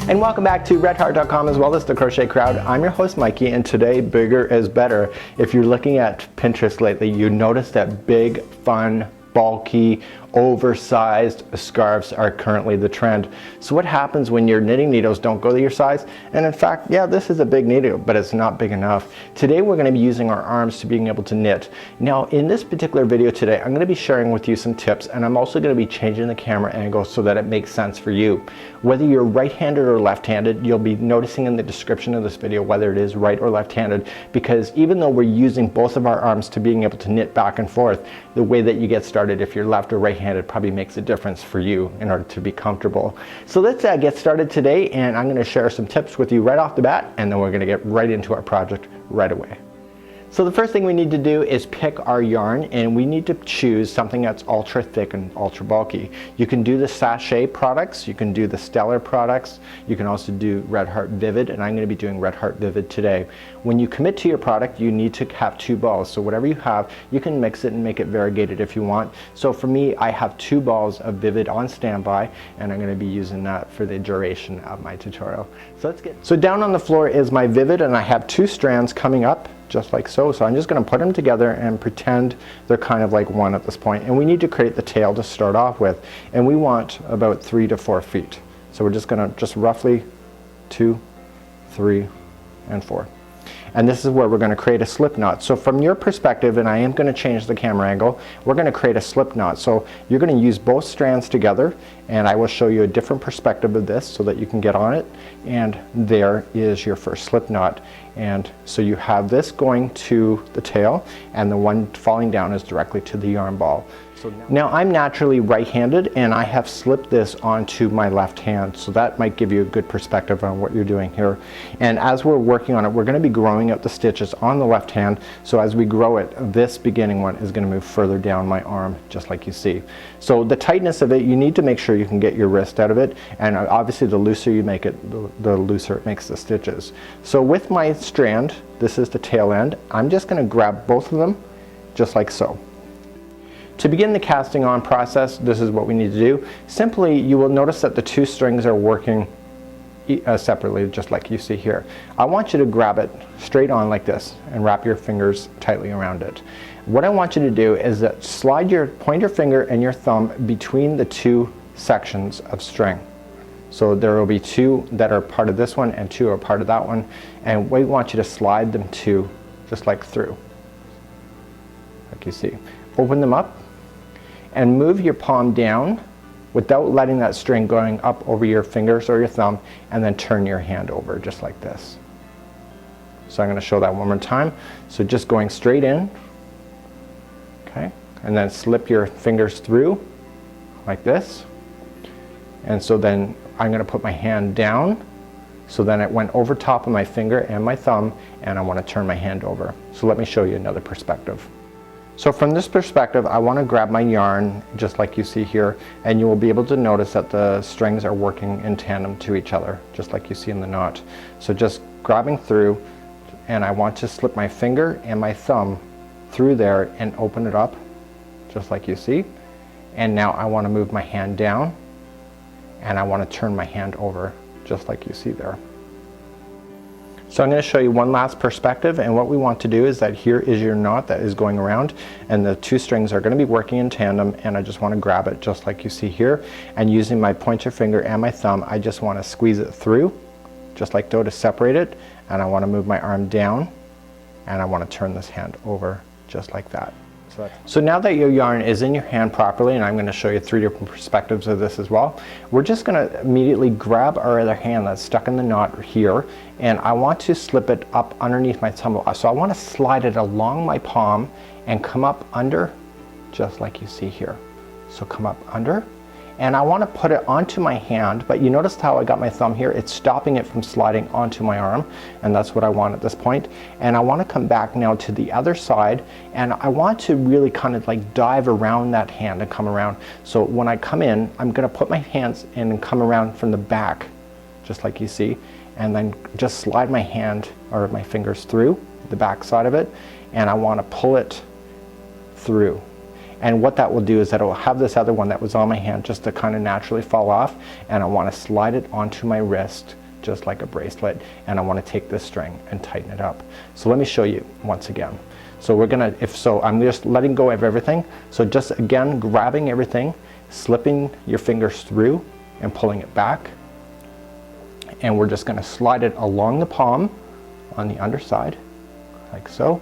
And welcome back to redheart.com as well as the Crochet Crowd. I'm your host Mikey, and today bigger is better. If you're looking at Pinterest lately, you notice that big, fun, bulky, oversized scarves are currently the trend. So what happens when your knitting needles don't go to your size? And in fact, yeah, this is a big needle, but it's not big enough. Today we're going to be using our arms to being able to knit. Now in this particular video today, I'm going to be sharing with you some tips, and I'm also going to be changing the camera angle so that it makes sense for you. Whether you're right-handed or left-handed, you'll be noticing in the description of this video whether it is right or left-handed, because even though we're using both of our arms to being able to knit back and forth, the way that you get started, if you're left or right-handed, probably makes a difference for you in order to be comfortable. So let's get started today, and I'm going to share some tips with you right off the bat, and then we're going to get right into our project right away. So the first thing we need to do is pick our yarn, and we need to choose something that's ultra thick and ultra bulky. You can do the sachet products, you can do the stellar products, you can also do Red Heart Vivid, and I'm going to be doing Red Heart Vivid today. When you commit to your product, you need to have two balls. So whatever you have, you can mix it and make it variegated if you want. So for me, I have 2 balls of Vivid on standby, and I'm going to be using that for the duration of my tutorial. So down on the floor is my Vivid, and I have 2 strands coming up just like so. So I'm just going to put them together and pretend they're kind of like one at this point. And we need to create the tail to start off with. And we want about 3 to 4 feet. So we're just going to roughly 2, 3, and 4. And this is where we're going to create a slip knot. So from your perspective, and I am going to change the camera angle, we're going to create a slip knot. So you're going to use both strands together, and I will show you a different perspective of this so that you can get on it. And there is your first slip knot. And so you have this going to the tail, and the one falling down is directly to the yarn ball. Now I'm naturally right-handed, and I have slipped this onto my left hand, so that might give you a good perspective on what you're doing here. And as we're working on it, we're going to be growing out the stitches on the left hand, so as we grow it, this beginning one is going to move further down my arm, just like you see. So the tightness of it, you need to make sure you can get your wrist out of it, and obviously the looser you make it, the looser it makes the stitches. So with my strand, this is the tail end, I'm just going to grab both of them, just like so. To begin the casting on process, this is what we need to do. Simply, you will notice that the 2 strings are working separately, just like you see here. I want you to grab it straight on like this and wrap your fingers tightly around it. What I want you to do is that slide your pointer finger and your thumb between the 2 sections of string. So there will be 2 that are part of this one and 2 are part of that one, and we want you to slide them just like through, like you see. Open them up and move your palm down without letting that string going up over your fingers or your thumb, and then turn your hand over just like this. So I'm going to show that one more time. So just going straight in, okay, and then slip your fingers through like this. And so then I'm going to put my hand down, so then it went over top of my finger and my thumb, and I want to turn my hand over. So let me show you another perspective. So from this perspective, I want to grab my yarn just like you see here, and you will be able to notice that the strings are working in tandem to each other, just like you see in the knot. So just grabbing through, and I want to slip my finger and my thumb through there and open it up, just like you see. And now I want to move my hand down, and I want to turn my hand over, just like you see there. So I'm going to show you one last perspective, and what we want to do is that here is your knot that is going around, and the 2 strings are going to be working in tandem, and I just want to grab it just like you see here, and using my pointer finger and my thumb, I just want to squeeze it through, just like so, to separate it, and I want to move my arm down, and I want to turn this hand over just like that. So now that your yarn is in your hand properly, and I'm going to show you 3 different perspectives of this as well, we're just going to immediately grab our other hand that's stuck in the knot here, and I want to slip it up underneath my thumb. So I want to slide it along my palm and come up under, just like you see here. So come up under, and I want to put it onto my hand, but you noticed how I got my thumb here? It's stopping it from sliding onto my arm, and that's what I want at this point. And I want to come back now to the other side, and I want to really kind of like dive around that hand and come around. So when I come in, I'm going to put my hands in and come around from the back, just like you see, and then just slide my hand or my fingers through the back side of it, and I want to pull it through. And what that will do is that it will have this other one that was on my hand just to kind of naturally fall off, and I want to slide it onto my wrist just like a bracelet, and I want to take this string and tighten it up. So let me show you once again. So we're gonna, I'm just letting go of everything. So just again, grabbing everything, slipping your fingers through and pulling it back. And we're just gonna slide it along the palm on the underside, like so.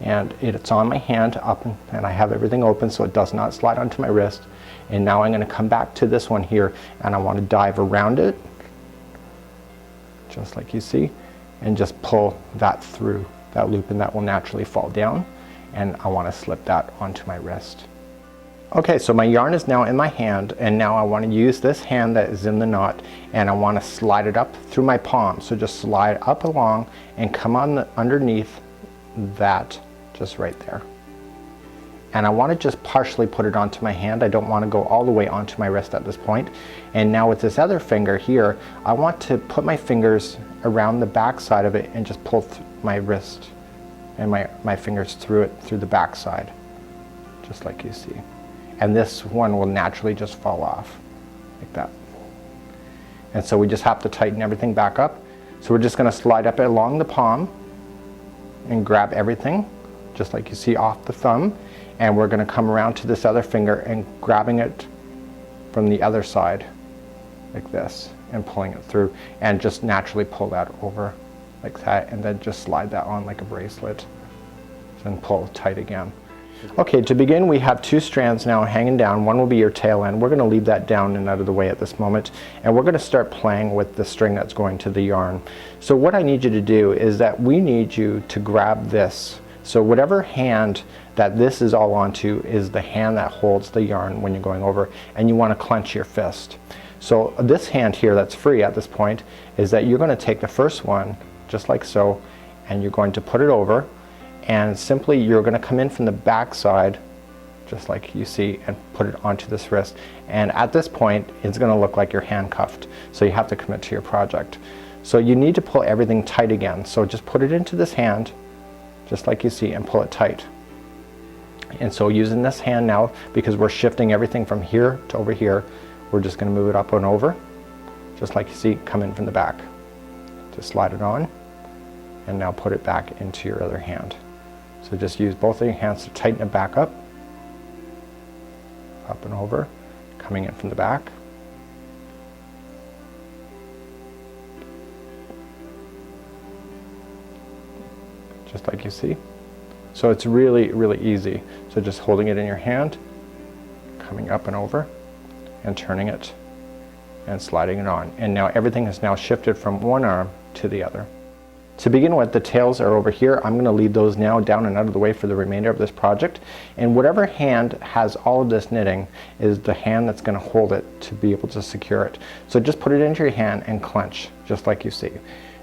And it's on my hand up, and I have everything open so it does not slide onto my wrist. And now I'm gonna come back to this one here, and I want to dive around it, just like you see, and just pull that through that loop, and that will naturally fall down, and I want to slip that onto my wrist. Okay, so my yarn is now in my hand, and now I want to use this hand that is in the knot, and I want to slide it up through my palm. So just slide up along and come on underneath that, just right there. And I want to just partially put it onto my hand. I don't want to go all the way onto my wrist at this point. And now with this other finger here, I want to put my fingers around the back side of it and just pull my wrist and my fingers through it, through the back side, just like you see. And this one will naturally just fall off, like that. And so we just have to tighten everything back up. So we're just going to slide up along the palm and grab everything, just like you see off the thumb. And we're going to come around to this other finger and grabbing it from the other side like this and pulling it through, and just naturally pull that over like that, and then just slide that on like a bracelet and pull tight again. Okay, to begin we have two strands now hanging down. One will be your tail end. We're going to leave that down and out of the way at this moment, and we're going to start playing with the string that's going to the yarn. So what I need you to do is that we need you to grab this. So whatever hand that this is all onto is the hand that holds the yarn when you're going over, and you want to clench your fist. So this hand here that's free at this point is that you're going to take the first one just like so, and you're going to put it over, and simply you're going to come in from the back side just like you see and put it onto this wrist. And at this point it's going to look like you're handcuffed, so you have to commit to your project. So you need to pull everything tight again. So just put it into this hand just like you see and pull it tight. And so using this hand now, because we're shifting everything from here to over here, we're just going to move it up and over just like you see, come in from the back. Just slide it on and now put it back into your other hand. So just use both of your hands to tighten it back up and over, coming in from the back. Just like you see. So it's really, really easy. So just holding it in your hand, coming up and over, and turning it, and sliding it on. And now everything is now shifted from one arm to the other. To begin with, the tails are over here. I'm going to leave those now down and out of the way for the remainder of this project. And whatever hand has all of this knitting is the hand that's going to hold it to be able to secure it. So just put it into your hand and clench, just like you see.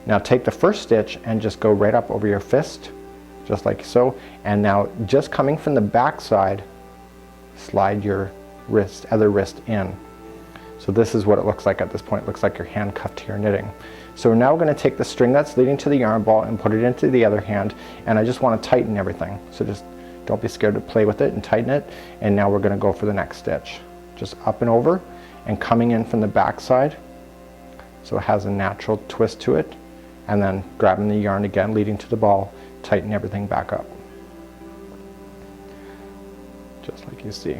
Now take the first stitch and just go right up over your fist, just like so. And now just coming from the back side, slide your wrist, other wrist in. So this is what it looks like at this point. It looks like you're handcuffed to your knitting. So we're now going to take the string that's leading to the yarn ball and put it into the other hand, and I just want to tighten everything. So just don't be scared to play with it and tighten it. And now we're going to go for the next stitch. Just up and over and coming in from the back side, so it has a natural twist to it, and then grabbing the yarn again leading to the ball, tighten everything back up. Just like you see.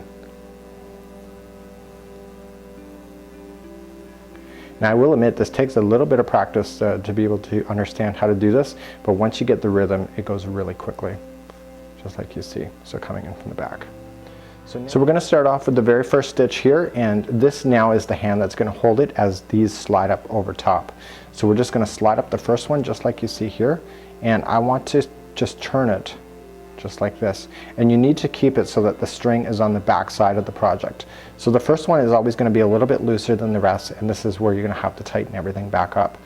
Now I will admit this takes a little bit of practice to be able to understand how to do this, but once you get the rhythm it goes really quickly, just like you see. So coming in from the back. So we're going to start off with the very first stitch here, and this now is the hand that's going to hold it as these slide up over top. So we're just going to slide up the first one just like you see here, and I want to just turn it just like this, and you need to keep it so that the string is on the back side of the project. So the first one is always going to be a little bit looser than the rest, and this is where you're going to have to tighten everything back up.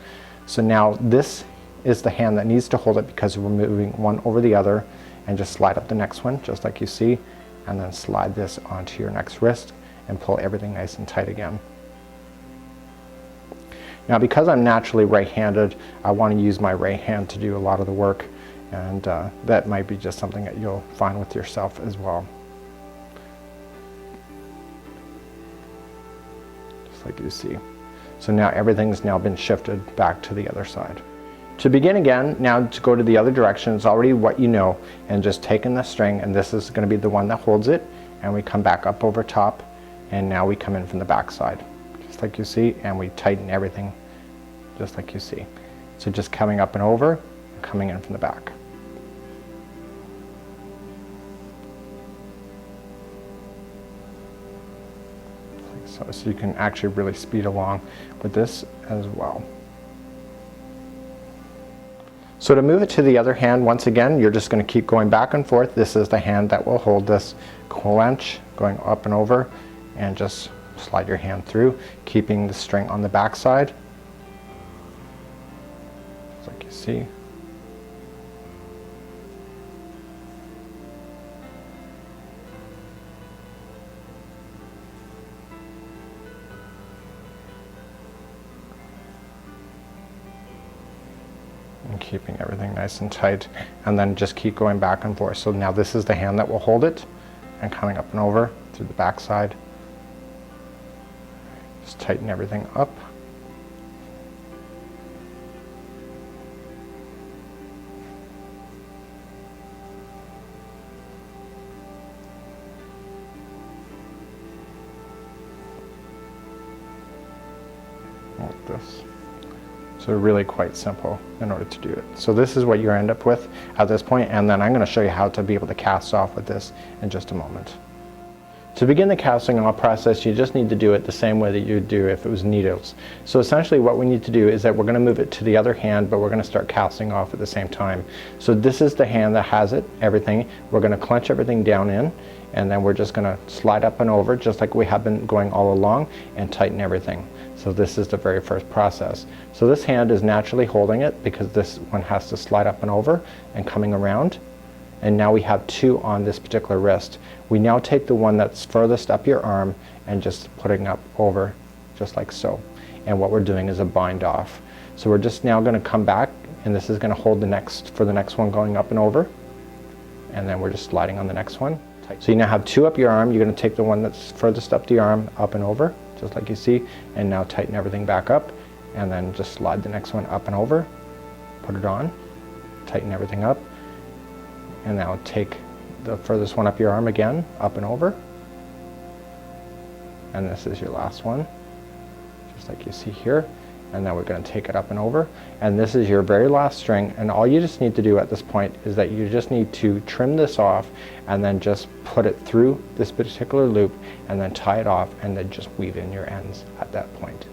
So now this is the hand that needs to hold it because we're moving one over the other, and just slide up the next one just like you see, and then slide this onto your next wrist and pull everything nice and tight again. Now because I'm naturally right-handed, I want to use my right hand to do a lot of the work, and that might be just something that you'll find with yourself as well. just like you see. So now everything's now been shifted back to the other side. To begin again, now to go to the other direction, it's already what you know, and just taking the string, and this is going to be the one that holds it, and we come back up over top, and now we come in from the back side, just like you see, and we tighten everything, just like you see. So just coming up and over, and coming in from the back. So you can actually really speed along with this as well. So to move it to the other hand, once again, you're just going to keep going back and forth. This is the hand that will hold this clench, going up and over, and just slide your hand through, keeping the string on the back side, just like you see. And keeping everything nice and tight, and then just keep going back and forth. So now this is the hand that will hold it, and coming up and over through the back side. Just tighten everything up. Like this. So really quite simple in order to do it. So this is what you end up with at this point, and then I'm going to show you how to be able to cast off with this in just a moment. To begin the casting off process, you just need to do it the same way that you would do if it was needles. So essentially what we need to do is that we're going to move it to the other hand, but we're going to start casting off at the same time. So this is the hand that has it, everything. We're going to clench everything down in, and then we're just going to slide up and over just like we have been going all along, and tighten everything. So this is the very first process. So this hand is naturally holding it because this one has to slide up and over and coming around. And now we have two on this particular wrist. We now take the one that's furthest up your arm and just putting up over just like so. And what we're doing is a bind off. So we're just now going to come back, and this is going to hold the next for the next one going up and over. And then we're just sliding on the next one. So you now have two up your arm. You're going to take the one that's furthest up the arm up and over, just like you see, and now tighten everything back up, and then just slide the next one up and over, put it on, tighten everything up, and now take the furthest one up your arm again, up and over, and this is your last one, just like you see here. And then we're going to take it up and over, and this is your very last string, and all you just need to do at this point is that you just need to trim this off and then just put it through this particular loop and then tie it off, and then just weave in your ends at that point.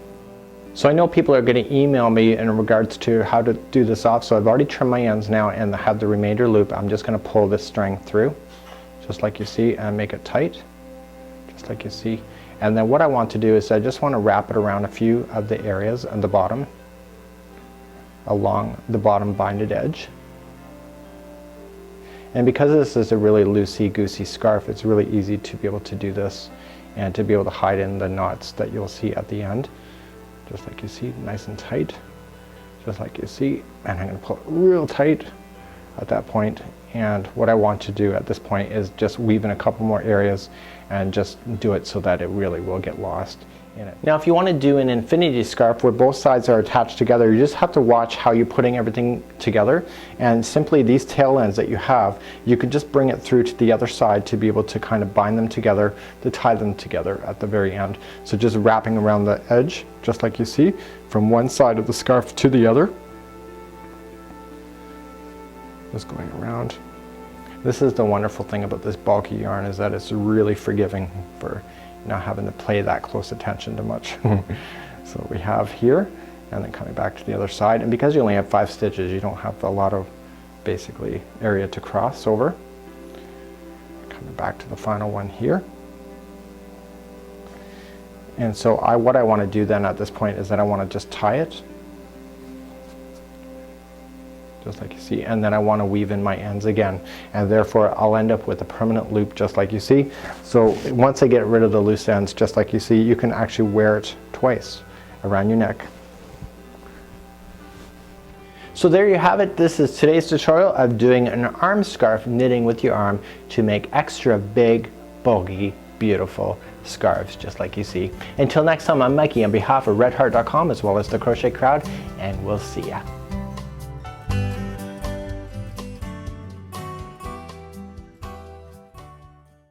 So I know people are going to email me in regards to how to do this off, so I've already trimmed my ends now and have the remainder loop. I'm just going to pull this string through just like you see and make it tight just like you see. And then what I want to do is I just want to wrap it around a few of the areas at the bottom, along the bottom binded edge. And because this is a really loosey-goosey scarf, it's really easy to be able to do this and to be able to hide in the knots that you'll see at the end. Just like you see, nice and tight, just like you see. And I'm going to pull it real tight at that point. And what I want to do at this point is just weave in a couple more areas and just do it so that it really will get lost in it. Now if you want to do an infinity scarf where both sides are attached together, you just have to watch how you're putting everything together, and simply these tail ends that you have, you could just bring it through to the other side to be able to kind of bind them together, to tie them together at the very end. So just wrapping around the edge, just like you see, from one side of the scarf to the other. Just going around. This is the wonderful thing about this bulky yarn, is that it's really forgiving for not having to pay that close attention to much. So we have here, and then coming back to the other side, and because you only have 5 stitches, you don't have a lot of basically area to cross over. Coming back to the final one here. And so what I want to do then at this point is that I want to just tie it, just like you see, and then I want to weave in my ends again, and therefore I'll end up with a permanent loop just like you see. So once I get rid of the loose ends, just like you see, you can actually wear it twice around your neck. So there you have it. This is today's tutorial of doing an arm scarf, knitting with your arm to make extra big, bulky, beautiful scarves, just like you see. Until next time, I'm Mikey on behalf of redheart.com as well as the Crochet Crowd, and we'll see ya.